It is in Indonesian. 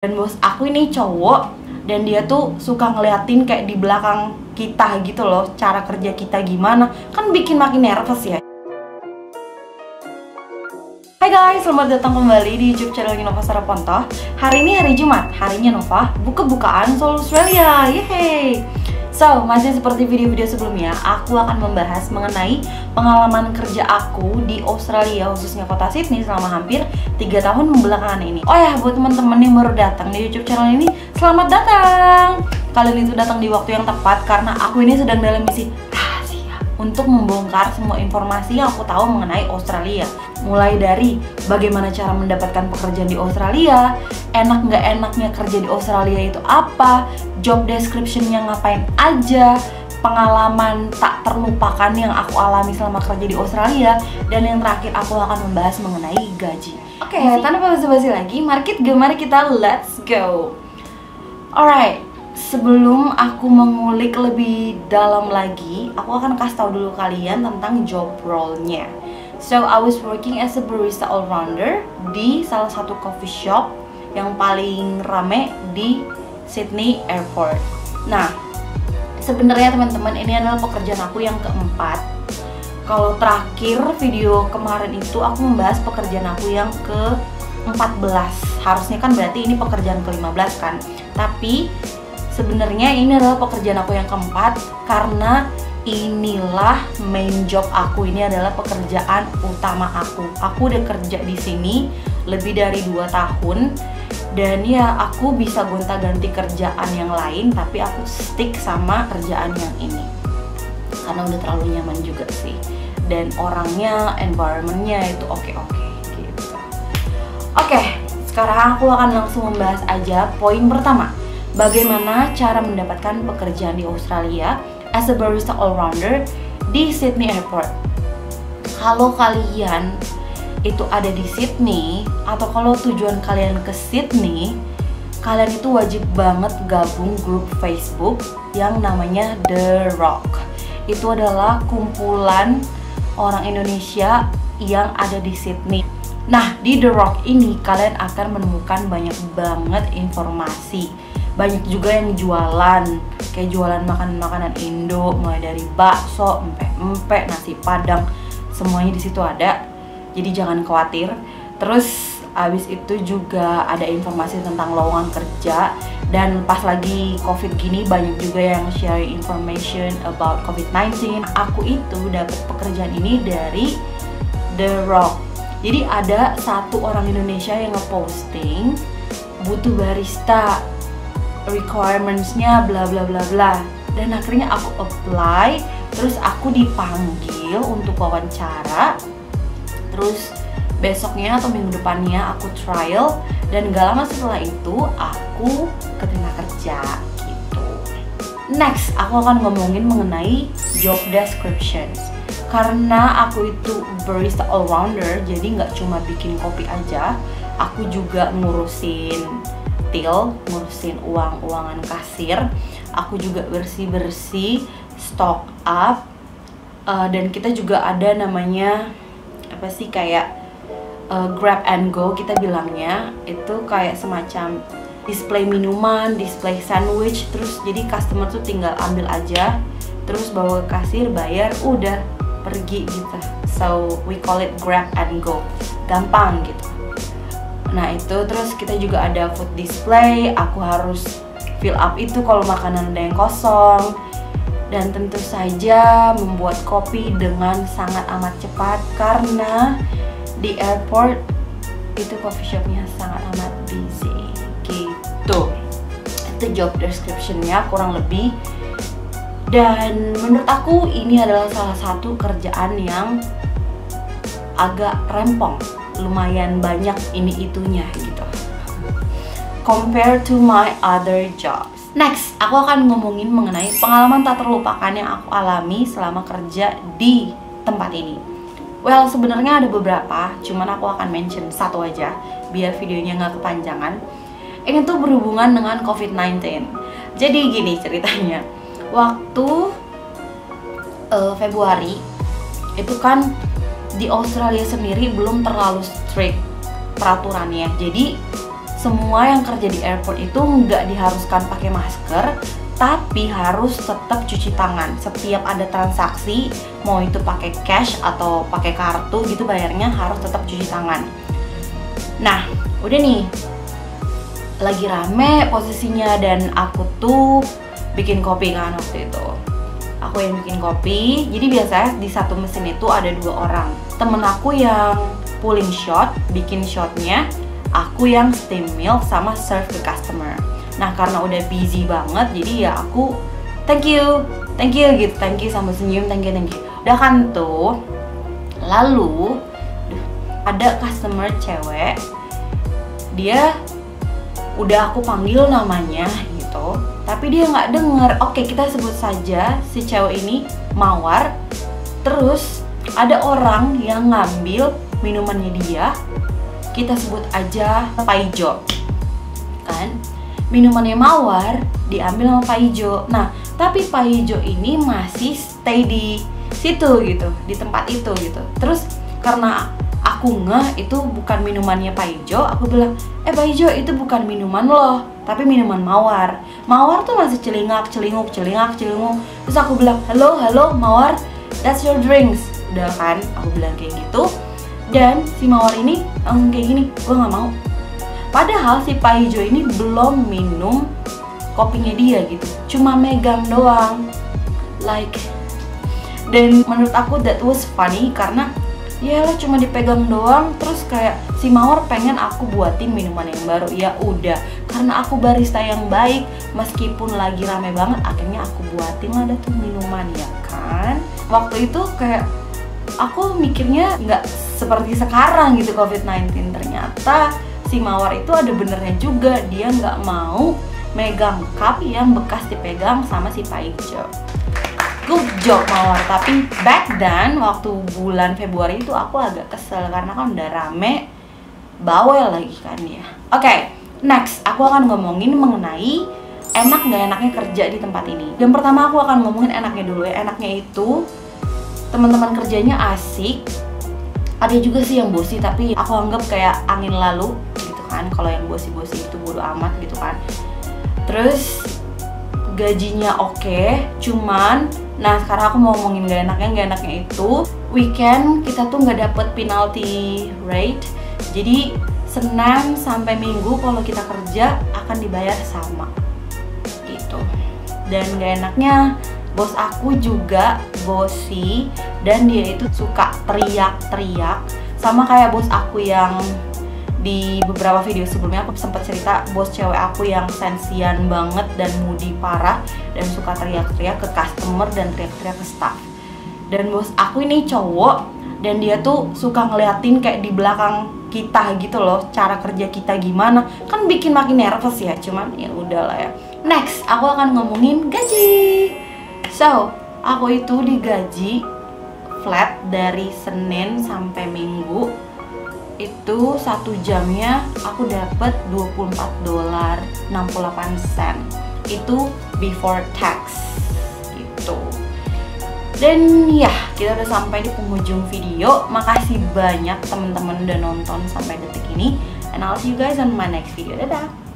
Dan bos aku ini cowok, dan dia tuh suka ngeliatin kayak di belakang kita gitu loh, cara kerja kita gimana, kan bikin makin nervous ya. Hai guys, selamat datang kembali di YouTube channel Nova Sarapontoh. Hari ini hari Jumat, harinya Nova buka-bukaan Seoul Australia, yeay. So, masih seperti video-video sebelumnya, aku akan membahas mengenai pengalaman kerja aku di Australia, khususnya kota Sydney selama hampir 3 tahun belakangan ini. Oh ya, buat teman-teman yang baru datang di YouTube channel ini, selamat datang! Kalian itu datang di waktu yang tepat karena aku ini sedang dalam misi rahasia untuk membongkar semua informasi yang aku tahu mengenai Australia. Mulai dari bagaimana cara mendapatkan pekerjaan di Australia, enak nggak enaknya kerja di Australia itu apa, job description-nya ngapain aja, pengalaman tak terlupakan yang aku alami selama kerja di Australia, dan yang terakhir aku akan membahas mengenai gaji. Oke, tanpa basa-basi lagi, mari kita let's go. Alright, sebelum aku mengulik lebih dalam lagi, aku akan kasih tahu dulu kalian tentang job role-nya. So, I was working as a barista all-rounder di salah satu coffee shop yang paling rame di Sydney Airport. Nah, sebenarnya teman-teman, ini adalah pekerjaan aku yang keempat. Kalau terakhir video kemarin itu aku membahas pekerjaan aku yang ke-14. Harusnya kan berarti ini pekerjaan ke-15 kan. Tapi sebenarnya ini adalah pekerjaan aku yang keempat karena inilah main job aku, ini adalah pekerjaan utama aku. Aku udah kerja di sini lebih dari 2 tahun. Dan ya aku bisa gonta-ganti kerjaan yang lain, tapi aku stick sama kerjaan yang ini karena udah terlalu nyaman juga sih. Dan orangnya, environmentnya itu oke-oke gitu. Oke, sekarang aku akan langsung membahas aja poin pertama. Bagaimana cara mendapatkan pekerjaan di Australia as a barista all-rounder di Sydney Airport. Kalau kalian itu ada di Sydney, atau kalau tujuan kalian ke Sydney, kalian itu wajib banget gabung grup Facebook yang namanya The Rock. Itu adalah kumpulan orang Indonesia yang ada di Sydney. Nah, di The Rock ini kalian akan menemukan banyak banget informasi. Banyak juga yang jualan, kayak jualan makanan-makanan Indo, mulai dari bakso, empek-empek, nasi padang, semuanya di situ ada. Jadi jangan khawatir. Terus abis itu juga ada informasi tentang lowongan kerja, dan pas lagi COVID gini banyak juga yang share information about COVID-19. Aku itu dapat pekerjaan ini dari The Rock. Jadi ada satu orang Indonesia yang ngeposting butuh barista, requirements-nya bla bla bla bla, dan akhirnya aku apply. Terus aku dipanggil untuk wawancara. Terus besoknya atau minggu depannya aku trial, dan gak lama setelah itu aku keterima kerja gitu. Next, aku akan ngomongin mengenai job descriptions. Karena aku itu barista all-rounder, jadi nggak cuma bikin kopi aja, aku juga ngurusin till, ngurusin uang-uangan kasir. Aku juga bersih-bersih, stock up, dan kita juga ada namanya apa sih, kayak grab and go kita bilangnya. Itu kayak semacam display minuman, display sandwich, terus jadi customer tuh tinggal ambil aja, terus bawa ke kasir, bayar, udah pergi gitu. So we call it grab and go, gampang gitu. Nah itu, terus kita juga ada food display, aku harus fill up itu kalau makanan ada yang kosong. Dan tentu saja membuat kopi dengan sangat amat cepat karena di airport itu coffee shopnya sangat amat busy gitu. Itu job description-nya kurang lebih. Dan menurut aku ini adalah salah satu kerjaan yang agak rempong, lumayan banyak ini itunya gitu compared to my other jobs. Next, aku akan ngomongin mengenai pengalaman tak terlupakan yang aku alami selama kerja di tempat ini. Well, sebenarnya ada beberapa, cuman aku akan mention satu aja biar videonya nggak kepanjangan. Ini tuh berhubungan dengan COVID-19. Jadi gini ceritanya, waktu Februari itu kan di Australia sendiri belum terlalu strict peraturannya. Jadi semua yang kerja di airport itu nggak diharuskan pakai masker, tapi harus tetap cuci tangan setiap ada transaksi, mau itu pakai cash atau pakai kartu gitu, bayarnya harus tetap cuci tangan. Nah, udah nih, lagi rame posisinya dan aku tuh bikin kopi kan waktu itu. Aku yang bikin kopi, jadi biasanya di satu mesin itu ada 2 orang. Temen aku yang pulling shot, bikin shotnya, aku yang steam milk sama serve ke customer. Nah, karena udah busy banget, jadi ya aku thank you gitu, thank you sambil senyum, thank you. Udah kan tuh, lalu ada customer cewek, dia udah aku panggil namanya gitu, tapi dia nggak denger. Oke, kita sebut saja si cewek ini Mawar. Terus ada orang yang ngambil minumannya dia, kita sebut aja Paijo kan. Minumannya Mawar diambil sama Paijo. Nah, tapi Paijo ini masih stay di situ gitu, di tempat itu gitu. Terus karena aku ngeh itu bukan minumannya Paijo, aku bilang, Paijo itu bukan minuman loh, tapi minuman Mawar. Mawar tuh masih celingak-celinguk. Terus aku bilang, halo Mawar, that's your drinks. Udah kan, aku bilang kayak gitu. Dan si Mawar ini kayak gini, gue nggak mau. Padahal si Paijo ini belum minum kopinya dia gitu, cuma megang doang. Like, dan menurut aku that was funny karena ya lo cuma dipegang doang, terus kayak si Mawar pengen aku buatin minuman yang baru. Ya udah, karena aku barista yang baik, meskipun lagi rame banget, akhirnya aku buatin lah tuh minuman, ya kan. Waktu itu kayak aku mikirnya nggak seperti sekarang gitu COVID-19. Ternyata si Mawar itu ada benernya juga, dia nggak mau megang cup yang bekas dipegang sama si Paijo. Good job Mawar. Tapi back then waktu bulan Februari itu aku agak kesel karena kan udah rame, bawel lagi kan ya. Oke, next aku akan ngomongin mengenai enak nggak enaknya kerja di tempat ini. Yang pertama aku akan ngomongin enaknya dulu ya. Enaknya itu teman-teman kerjanya asik. Ada juga sih yang bosi, tapi aku anggap kayak angin lalu gitu kan. Kalau yang bosi-bosi itu bodo amat gitu kan. Terus gajinya oke, cuman nah sekarang aku mau ngomongin gak enaknya itu weekend kita tuh nggak dapet penalty rate. Jadi Senin sampai Minggu kalau kita kerja akan dibayar sama gitu. Dan gak enaknya bos aku juga bosi dan dia itu suka teriak-teriak, sama kayak bos aku yang di beberapa video sebelumnya aku sempat cerita, bos cewek aku yang sensian banget dan moody parah dan suka teriak-teriak ke customer dan teriak-teriak ke staff. Dan bos aku ini cowok dan dia tuh suka ngeliatin kayak di belakang kita gitu loh, cara kerja kita gimana, kan bikin makin nervous ya. Cuman ya udahlah ya. Next, aku akan ngomongin gaji. So, aku itu digaji flat dari Senin sampai Minggu. Itu 1 jamnya aku dapat $24.68. Itu before tax gitu. Dan ya, kita udah sampai di penghujung video. Makasih banyak teman-teman udah nonton sampai detik ini. And I'll see you guys on my next video. Dadah!